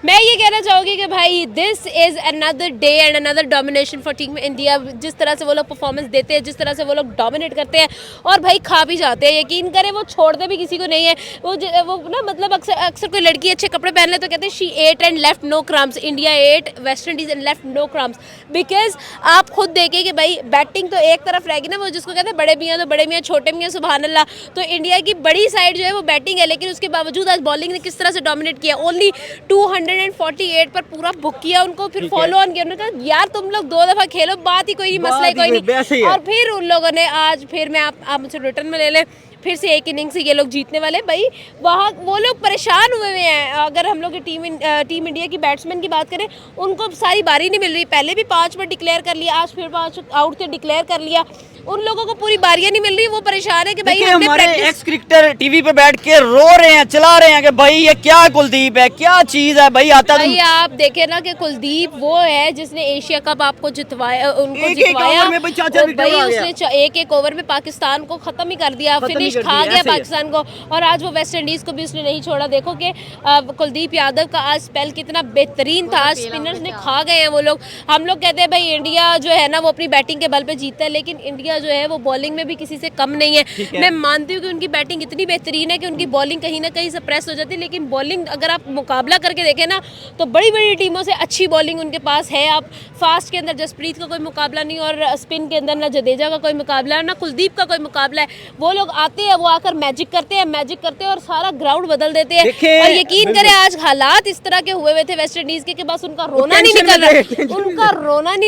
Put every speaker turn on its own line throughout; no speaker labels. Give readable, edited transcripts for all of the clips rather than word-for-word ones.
मैं ये कहना चाहूँगी कि भाई this is another day and another domination for team India. जिस तरह से वो लोग परफॉर्मेंस देते हैं, जिस तरह से वो लोग डोमिनेट करते हैं और भाई खा भी जाते हैं, यकीन करें वो छोड़ते भी किसी को नहीं है। वो ना मतलब अक्सर कोई लड़की अच्छे कपड़े पहन ले तो कहते हैं she ate and left no crumbs, India ate West Indies and left no crumbs. Because आप खुद देखिए कि भाई बैटिंग तो एक तरफ रहेगी ना, वो जिसको कहते हैं बड़े मियाँ तो बड़े मियाँ, छोटे मियाँ सुभान अल्लाह। तो इंडिया की बड़ी साइड जो है वो बैटिंग है, लेकिन उसके बावजूद आज बॉलिंग ने किस तरह से डोमिनेट किया। ओनली 248 पर पूरा बुक किया उनको, फिर फॉलो ऑन किया। उन्होंने कहा यार तुम लोग 2 दफा खेलो, बात ही कोई नहीं, मसला ही कोई नहीं। और फिर उन लोगों ने आज फिर मैं आप मुझसे रिटर्न में ले लें, फिर से एक इनिंग से ये लोग जीतने वाले। भाई वहाँ वो लोग परेशान हुए हुए हैं। अगर हम लोग की टीम इंडिया की बैट्समैन की बात करें, उनको सारी बारी नहीं मिल रही। पहले भी 5 पर डिक्लेयर कर लिया, आज फिर 5 आउट से डिक्लेयर कर लिया। उन लोगों को पूरी बारियां नहीं मिल रही, वो परेशान है कि भाई
हमारे एक्स क्रिकेटर टीवी पे बैठ के रो रहे हैं, चला रहे हैं कि भाई ये क्या कुलदीप है, क्या चीज है भाई। आता
भाई आप देखे ना कि कुलदीप वो है जिसने एशिया कप आपको जितवाया, उनको जितवाया भाई। उसने एक ओवर में पाकिस्तान को खत्म ही कर दिया, फिनिश खा गया पाकिस्तान को। और आज वो वेस्ट इंडीज को भी उसने नहीं छोड़ा। देखो कि कुलदीप यादव का आज स्पेल कितना बेहतरीन था। आज स्पिनर्स ने खा गए हैं वो लोग। हम लोग कहते हैं भाई इंडिया जो है ना वो अपनी बैटिंग के बल पे जीतता है, लेकिन इंडिया जो है वो बॉलिंग में भी किसी से कम नहीं है। मैं मानती हूँ कि उनकी बैटिंग इतनी बेहतरीन है कि उनकी बॉलिंग कहीं ना कहीं सप्रेस हो जाती है, लेकिन बॉलिंग अगर आप मुकाबला करके देखें ना तो बड़ी बड़ी टीमों से अच्छी बॉलिंग उनके पास है। आप फास्ट के अंदर जसप्रीत का कोई मुकाबला नहीं, और स्पिन के अंदर ना जडेजा का कोई मुकाबला, ना कुलदीप का कोई मुकाबला है। वो लोग आते हैं, वो आकर मैजिक करते हैं और सारा ग्राउंड बदल देते हैं। और यकीन करें आज हालात इस तरह के हुए थे वेस्ट इंडीज के कि बस उनका रोना नहीं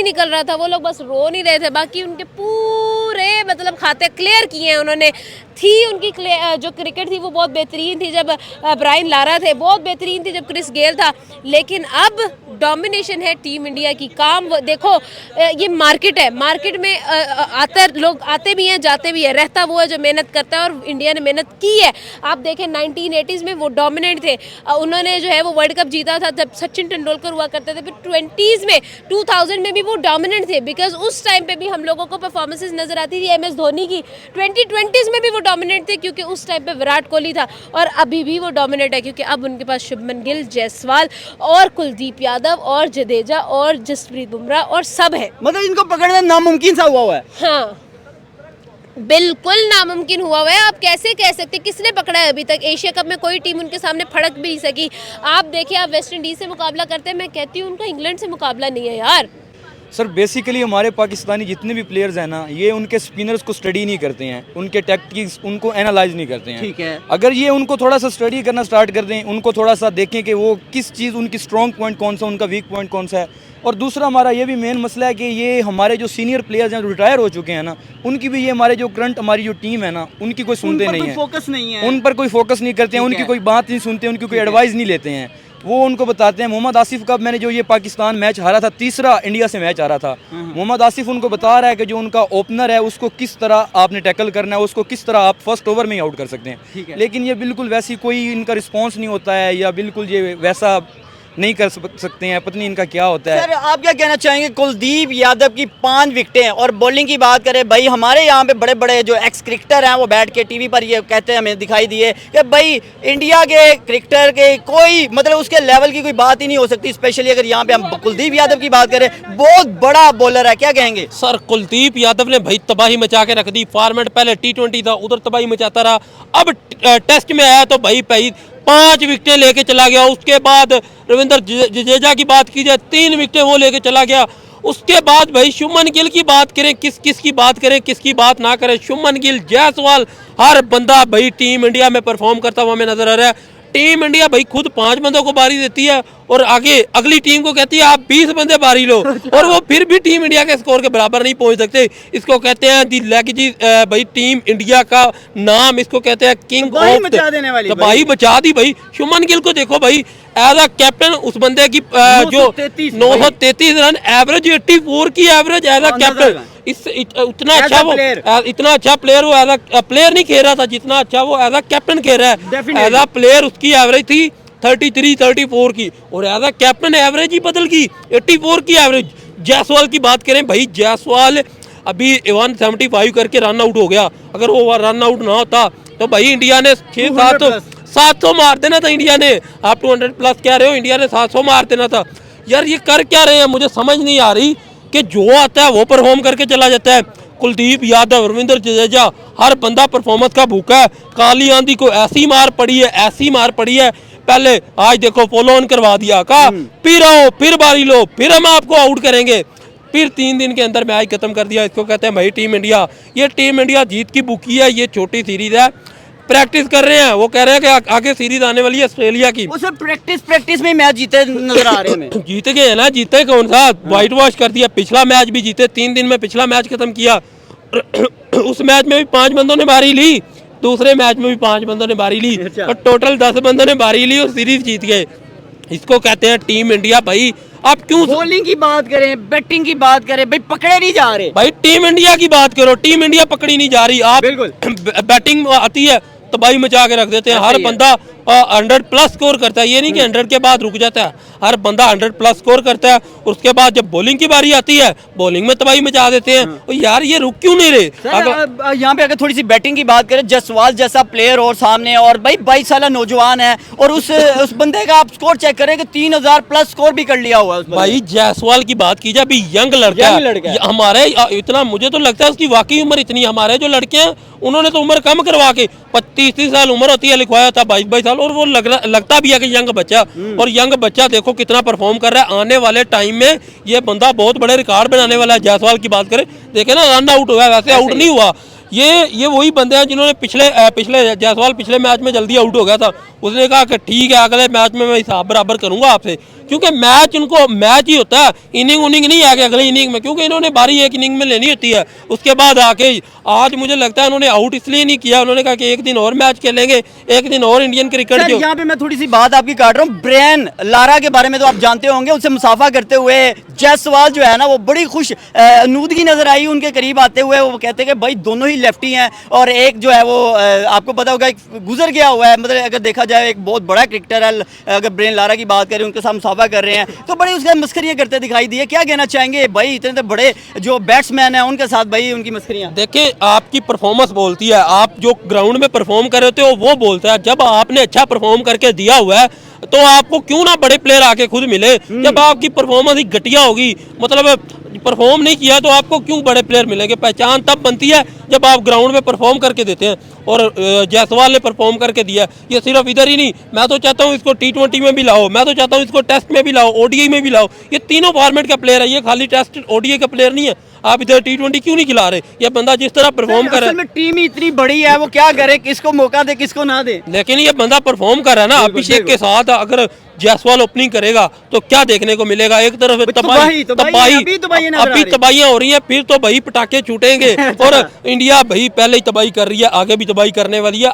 निकल रहा था। वो लोग बस रो नहीं रहे थे, बाकी उनके पूरे मतलब खाते क्लियर किए हैं उन्होंने। थी उनकी जो क्रिकेट थी वो बहुत बेहतरीन थी जब ब्रायन लारा थे, बहुत बेहतरीन थी जब क्रिस गेल था, लेकिन अब डोमिनेशन है टीम इंडिया की। काम देखो, ये मार्केट है, मार्केट में लोग आते भी हैं जाते भी हैं, रहता वो है जो मेहनत करता है, और इंडिया ने मेहनत की है। आप देखें 1980s में वो डोमिनेट थे, उन्होंने जो है वो वर्ल्ड कप जीता था जब सचिन तेंदुलकर हुआ करते थे। फिर 20s में 2000 में भी वो डोमिनेट थे, बिकॉज उस टाइम पे भी हम लोगों को परफॉर्मेंसेज नजर आती थी MS धोनी की। 2020s में भी वो डोमिनेट थे क्योंकि उस टाइम पे विराट कोहली था, और अभी भी वो डोमिनेट है क्योंकि अब उनके पास शुभमन गिल, जायसवाल और कुलदीप यादव और जडेजा और जसप्रीत बुमराह और सब है।
मतलब इनको पकड़ना नामुमकिन सा हुआ है।
हाँ बिल्कुल नामुमकिन हुआ है। आप कैसे कह सकते, किसने पकड़ा है अभी तक? एशिया कप में कोई टीम उनके सामने फड़क भी नहीं सकी। आप देखिए, आप वेस्ट इंडीज से मुकाबला करते हैं, मैं कहती हूँ उनका इंग्लैंड से मुकाबला नहीं है यार।
सर बेसिकली हमारे पाकिस्तानी जितने भी प्लेयर्स हैं ना, ये उनके स्पिनर्स को स्टडी नहीं करते हैं, उनके टैक्टिक्स उनको एनालाइज नहीं करते हैं।
ठीक है,
अगर ये उनको थोड़ा सा स्टडी करना स्टार्ट कर दें, उनको थोड़ा सा देखें कि वो किस चीज़, उनकी स्ट्रॉन्ग पॉइंट कौन सा, उनका वीक पॉइंट कौन सा है। और दूसरा हमारा ये भी मेन मसला है कि ये हमारे जो सीनियर प्लेयर्स हैं जो रिटायर हो चुके हैं ना, उनकी भी ये हमारे जो करंट हमारी जो टीम है ना, उनकी कोई सुनते नहीं है,
फोकस नहीं है,
उन पर कोई फोकस नहीं करते हैं, उनकी कोई बात नहीं सुनते, उनकी कोई एडवाइस नहीं लेते हैं। वो उनको बताते हैं। मोहम्मद आसिफ का मैंने जो ये पाकिस्तान मैच हारा था, तीसरा इंडिया से मैच हारा था, मोहम्मद आसिफ उनको बता रहा है कि जो उनका ओपनर है उसको किस तरह आपने टैकल करना है, उसको किस तरह आप फर्स्ट ओवर में ही आउट कर सकते हैं। लेकिन ये बिल्कुल वैसी कोई इनका रिस्पॉन्स नहीं होता है, या बिल्कुल ये वैसा नहीं कर सकते हैं, पता नहीं इनका क्या होता है।
सर आप क्या कहना चाहेंगे? कुलदीप यादव की 5 विकेटें हैं, और बॉलिंग की बात करें भाई, हमारे यहाँ पे बड़े बड़े जो एक्स क्रिकेटर हैं वो बैठ के टीवी पर ये कहते हैं, हमें दिखाई दिए कि भाई इंडिया के क्रिकेटर के कोई मतलब उसके लेवल की कोई बात ही नहीं हो सकती। स्पेशली अगर यहाँ पे हम कुलदीप यादव की बात करें, बहुत बड़ा बॉलर है, क्या कहेंगे?
सर कुलदीप यादव ने भाई तबाही मचा के रख दी। फॉर्मेट पहले T20 था, उधर तबाही मचाता रहा, अब टेस्ट में आया तो भाई 5 विकेटें लेके चला गया। उसके बाद रविंद्र जडेजा की बात की जाए, 3 विकेटें वो लेके चला गया। उसके बाद भाई शुभमन गिल की बात करें, किसकी बात करें, किसकी बात ना करें, शुभमन गिल, जायसवाल, हर बंदा भाई टीम इंडिया में परफॉर्म करता हुआ हमें नजर आ रहा है। टीम इंडिया भाई खुद 5 बंदों को बारी देती है और आगे अगली टीम को कहती है आप 20 बंदे बारी लो, और वो फिर भी टीम इंडिया के स्कोर के बराबर नहीं पहुंच सकते। इसको कहते हैं दी लेगेसी, भाई टीम इंडिया का नाम इसको कहते हैं किंग ऑफ द, भाई बचा दी भाई। शुभमन गिल को देखो भाई, एज अ कैप्टन उस बंदे की जो 933 रन एवरेज, 84 की एवरेज एज अ कैप्टन, इतना अच्छा वो इतना अच्छा प्लेयर वो एज अ प्लेयर नहीं खेल रहा था जितना अच्छा वो एज अ कैप्टन खेल रहा है। एज अ प्लेयर उसकी एवरेज थी 33-34 की, और एज अ कैप्टन एवरेज ही बदल गई 84 की एवरेज। जायसवाल की बात करें भाई, जायसवाल अभी 175 करके रन आउट हो गया। अगर वो रन आउट ना होता तो भाई इंडिया ने 6-7 700 मार देना था इंडिया ने। आप 200 प्लस कह रहे हो, इंडिया ने 700 मार देना था। यार ये कर क्या रहे हैं, मुझे समझ नहीं आ रही कि जो आता है वो परफॉर्म करके चला जाता है। कुलदीप यादव, रविंद्र जडेजा, हर बंदा परफॉर्मेंस का भूखा है। काली आंधी को ऐसी मार पड़ी है, ऐसी मार पड़ी है। पहले आज देखो फॉलो ऑन करवा दिया, कहा फिर आओ, फिर बारी लो, फिर हम आपको आउट करेंगे। फिर 3 दिन के अंदर मैच खत्म कर दिया। इसको कहते हैं भाई टीम इंडिया। ये टीम इंडिया जीत की बुकी है, ये छोटी सीरीज है। प्रैक्टिस कर रहे हैं, वो कह रहे हैं कि आगे सीरीज आने वाली है ऑस्ट्रेलिया की।
वो सब प्रैक्टिस में मैच जीते नजर आ रहे हैं हमें।
जीत गए ना, जीते कौन सा, व्हाइट वॉश कर दिया। पिछला मैच भी जीते, 3 दिन में पिछला मैच खत्म किया। उस मैच में भी 5 बंदों ने बारी ली, दूसरे मैच में भी 5 बंदों ने बारी ली, और टोटल 10 बंदों ने बारी ली और सीरीज जीत गए। इसको कहते हैं टीम इंडिया। भाई आप क्यों
बॉलिंग की बात करें, बैटिंग की बात करें, भाई पकड़े नहीं जा रहे।
भाई टीम इंडिया की बात करो, टीम इंडिया पकड़ी नहीं जा रही। आप
बिल्कुल।
बैटिंग आती है तबाही मचा के रख देते हैं। हर बंदा 100 प्लस स्कोर करता है, ये नहीं कि 100 के बाद रुक जाता है। हर बंदा 100 प्लस स्कोर करता है। उसके बाद जब बॉलिंग की बारी आती है, बॉलिंग में तबाही मचा देते हैं। और यार ये रुक क्यों नहीं रहे।
यहाँ पे अगर थोड़ी सी बैटिंग की बात करें, जायसवाल जैसा प्लेयर और सामने, और भाई 22 साल नौजवान है, और उस बंदे का आप स्कोर चेक करें कि 3000 प्लस स्कोर भी कर लिया हुआ है।
भाई जायसवाल की बात की जाए, अभी यंग लड़का है हमारे। इतना मुझे तो लगता है उसकी वाकई उम्र इतनी। हमारे जो लड़के हैं उन्होंने तो उम्र कम करवा के 25-30 साल उम्र होती है, लिखवाया था 22 साल, और वो लगता भी है कि यंग बच्चा। और यंग बच्चा देखो कितना परफॉर्म कर रहा है। आने वाले टाइम में ये बंदा बहुत बड़े रिकॉर्ड बनाने वाला है। जायसवाल की बात करें, देखे ना रन आउट हुआ, वैसे आउट नहीं हुआ। ये वही बंदे हैं जिन्होंने पिछले जायसवाल पिछले मैच में जल्दी आउट हो गया था। उसने कहा कि ठीक है अगले मैच में मैं हिसाब बराबर करूंगा आपसे, क्योंकि मैच ही होता है, इनिंग नहीं है कि अगले इनिंग में, क्योंकि इन्होंने बारी एक इनिंग में लेनी होती है। उसके बाद आके आज मुझे लगता है उन्होंने आउट इसलिए नहीं किया, उन्होंने कहा कि एक दिन और मैच खेलेंगे, एक दिन और इंडियन क्रिकेट जो।
यहाँ पे मैं थोड़ी सी बात आपकी काट रहा हूँ। ब्रायन लारा के बारे में तो आप जानते होंगे, उससे मुसाफा करते हुए जायसवाल जो है ना वो बड़ी खुश नूदगी नजर आई उनके करीब आते हुए। वो कहते हैं कि भाई दोनों ही लेफ्टी हैं, और एक जो है वो आपको पता होगा गुजर गया हुआ है। मतलब अगर देखा जाए एक बहुत बड़ा क्रिकेटर है, अगर ब्रायन लारा की बात करें, उनके साथ मुसाफा कर रहे हैं, तो बड़े उसका मस्करियाँ करते दिखाई दिए। क्या कहना चाहेंगे भाई, इतने तो बड़े जो बैट्समैन हैं उनके साथ भाई उनकी मस्करियाँ?
देखिए आपकी परफॉर्मेंस बोलती है, आप जो ग्राउंड में परफॉर्म कर रहे हो वो बोलता है। जब आपने अच्छा परफॉर्म करके दिया हुआ है तो आपको क्यों ना बड़े प्लेयर आके खुद मिले। जब आपकी परफॉर्मेंस ही घटिया होगी, मतलब परफॉर्म नहीं किया, तो आपको क्यों बड़े प्लेयर मिलेंगे। पहचान तब बनती है जब आप ग्राउंड में परफॉर्म करके देते हैं, और जायसवाल ने परफॉर्म करके दिया। ये सिर्फ इधर ही नहीं, मैं तो चाहता हूँ इसको T20 में भी लाओ, मैं तो चाहता हूँ इसको टेस्ट में भी लाओ, ODI में भी लाओ। ये तीनों फॉर्मेट का प्लेयर है, ये खाली टेस्ट ODI का प्लेयर नहीं है। आप इधर T20 क्यों नहीं खिला रहे। ये बंदा जिस तरह परफॉर्म कर रहा है,
टीम ही इतनी बड़ी है, वो क्या करे, किसको मौका दे किसको ना दे,
लेकिन ये बंदा परफॉर्म कर रहा है ना। अभिषेक के साथ अगर जायसवाल ओपनिंग करेगा तो क्या देखने को मिलेगा। एक तरफ अभी तबाहियां हो रही हैं, फिर तो भाई पटाखे छूटेंगे। और इंडिया भाई पहले ही तबाही कर रही है, आगे भी तबाही करने वाली है।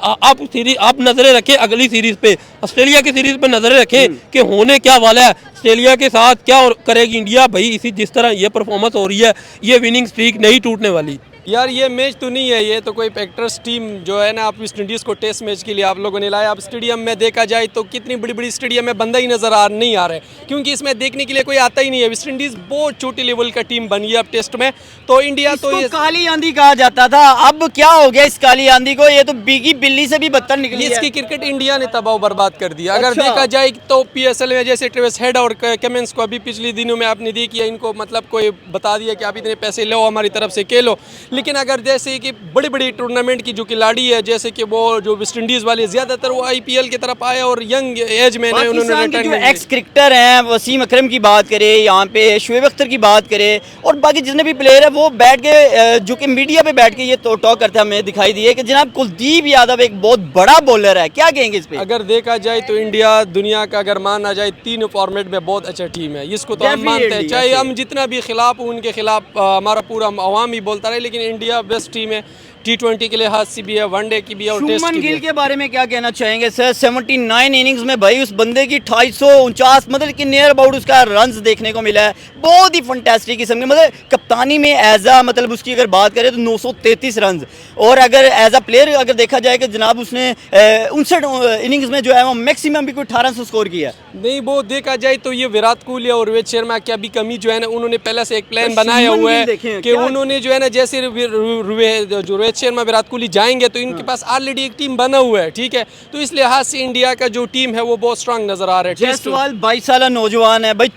आप नजरें रखें अगली सीरीज पे, ऑस्ट्रेलिया की सीरीज पे नजरें रखें कि होने क्या वाला है। ऑस्ट्रेलिया के साथ क्या करेगी इंडिया। भाई इसी जिस तरह ये परफॉर्मेंस हो रही है, ये विनिंग स्ट्रीक नहीं टूटने वाली।
यार ये मैच तो नहीं है, ये तो कोई पैक्टर्स टीम जो है ना, आप वेस्ट इंडीज़ को टेस्ट मैच के लिए आप लोगों ने लाया। अब स्टेडियम में देखा जाए तो कितनी बड़ी बड़ी स्टेडियम में बंदा ही नहीं आ रहा है, क्योंकि इसमें देखने के लिए कोई आता ही नहीं है। वेस्ट इंडीज़ बहुत छोटी लेवल का टीम बन गई अब टेस्ट में। तो इंडिया तो ये
काली आंधी कहा जाता था, अब क्या हो गया इस काली आंधी को, ये तो बीगी बिल्ली से भी बदतर निकली है।
इसकी क्रिकेट इंडिया ने तबाह बर्बाद कर दिया। अगर देखा जाए तो PSL में जैसे ट्रेविस हेड और कमिंस को अभी पिछले दिनों में आपने देखी, इनको मतलब कोई बता दिया कि आप इतने पैसे लो हमारी तरफ से के लो। लेकिन अगर जैसे कि बड़ी बड़ी टूर्नामेंट की जो खिलाड़ी है, जैसे कि वो जो वेस्ट इंडीज वाले ज्यादातर वो IPL की तरफ आए और यंग एज में उन्होंने
एक्स क्रिकेटर हैं, वसीम अकरम की बात करें, यहाँ पे शोएब अख्तर की बात करें, और बाकी जितने भी प्लेयर है वो बैठ के जो कि मीडिया पे बैठ के ये तो टॉक करते हमें दिखाई दिए कि जनाब कुलदीप यादव एक बहुत बड़ा बॉलर है। क्या कहेंगे इस पे?
अगर देखा जाए तो इंडिया दुनिया का अगर माना जाए 3 फॉर्मेट में बहुत अच्छा टीम है, इसको तो हम मानते हैं। चाहे हम जितना भी खिलाफ हो उनके खिलाफ हमारा पूरा अवाम ही बोलता रहे, लेकिन इंडिया बेस्ट टीम है। T20 के लिहाज से भी है, वनडे की भी है, और टेस्ट की भी है।
गिल के बारे में क्या कहना चाहेंगे सर? 79 इनिंग्स में भाई उस बंदे की 249 मतलब कि नियर अबाउट उसका रन्स देखने को मिला है। बहुत ही फंटेस्टिक किस्म के, मतलब कप्तानी में एज आ मतलब उसकी अगर बात करें तो 933 रन्स, और अगर एज आ प्लेयर अगर देखा जाए कि जनाब उसने 59 इनिंग्स में जो है वो मैक्सिमम भी कोई 1800 स्कोर किया
नहीं। वो देखा जाए तो ये विराट कोहली और रोहित शर्मा की अभी कमी जो है ना, उन्होंने पहले से एक प्लान बनाया हुआ है कि उन्होंने जो है ना, जैसे रोहित रोहित शर्मा विराट कोहली जाएंगे तो इनके पास ऑलरेडी एक टीम बना हुआ है, ठीक है। तो इस लिहाज से इंडिया का जो टीम है वो बहुत स्ट्रांग नजर आ रहा है।
जायसवाल 22 साल नौजवान है भाई,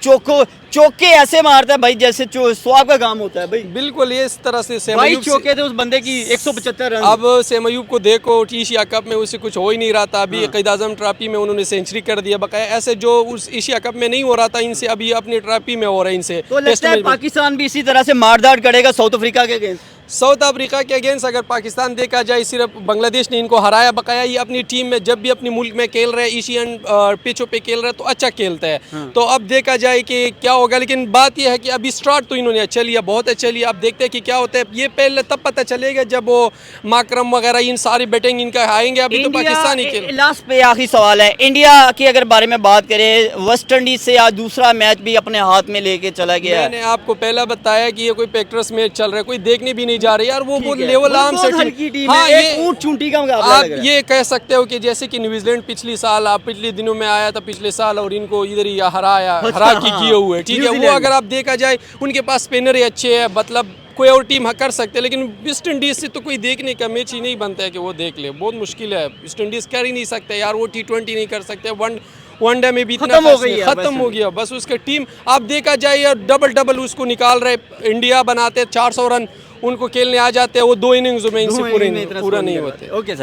चौके ऐसे मारता है भाई जैसे स्वाब का काम होता है भाई।
बिल्कुल, ये इस तरह से सेम
22 चौके थे उस बंदे की 175 रन।
अब सेम अयूब को देखो, एशिया कप में उससे कुछ हो ही नहीं रहा था, अभी क़ायद आज़म ट्रॉफी में उन्होंने सेंचुरी कर दिया बकाया। ऐसे जो उस एशिया कप में नहीं हो रहा था इनसे, अभी अपनी ट्रॉफी में हो रहा है इनसे।
तो लगता है पाकिस्तान भी इसी तरह से मारदाड़ करेगा साउथ अफ्रीका के अगेंस्ट।
साउथ अफ्रीका के अगेंस्ट अगर पाकिस्तान देखा जाए, सिर्फ बांग्लादेश ने इनको हराया, बकाया ये अपनी टीम में जब भी अपने मुल्क में खेल रहे हैं, एशियन पिचों पे खेल रहे हैं तो अच्छा खेलता है। तो अब देखा जाए कि क्या होगा, लेकिन बात यह है कि अभी स्टार्ट तो इन्होंने अच्छा लिया, बहुत अच्छा लिया। अब देखते हैं कि क्या होता है। ये पहले तब पता चलेगा जब वो माकरम वगैरह इन सारी बैटिंग इनका आएंगे। अभी तो पाकिस्तान ही खेल।
लास्ट पे आखिरी सवाल है, इंडिया की अगर बारे में बात करें, वेस्ट इंडीज से आज दूसरा मैच भी अपने हाथ में लेके चला गया है।
मैंने आपको पहला बताया कि ये कोई पैक्टर्स मैच चल रहा है, कोई देखने भी नहीं जा रही यार, वो लेवल आर्म से
हल्की टीम है, एक ऊंट चूंटी का मुकाबला
आप
लग रहा है।
ये कह सकते हो कि जैसे कि न्यूजीलैंड पिछले साल, आप पिछले दिनों में आया था पिछले साल और इनको इधर ही हरा के किए हुए, ठीक है। वो अगर आप देखा जाए उनके पास स्पिनर ही अच्छे हैं, मतलब कोई और टीम कर सकते हैं, लेकिन वेस्ट इंडीज से तो कोई देखने का मैच ही नहीं बनता है कि वो देख ले, बहुत मुश्किल है। वेस्ट इंडीज कर ही नहीं सकते यार, वो T20 नहीं कर सकते, वनडे में भी इतना खत्म हो गया बस उसका टीम। आप देखा जाए यार, डबल उसको निकाल रहे, इंडिया बनाते 400 रन, उनको खेलने आ जाते हैं, वो 2 इनिंग्स में इनसे पूरा नहीं होते।
Okay sir.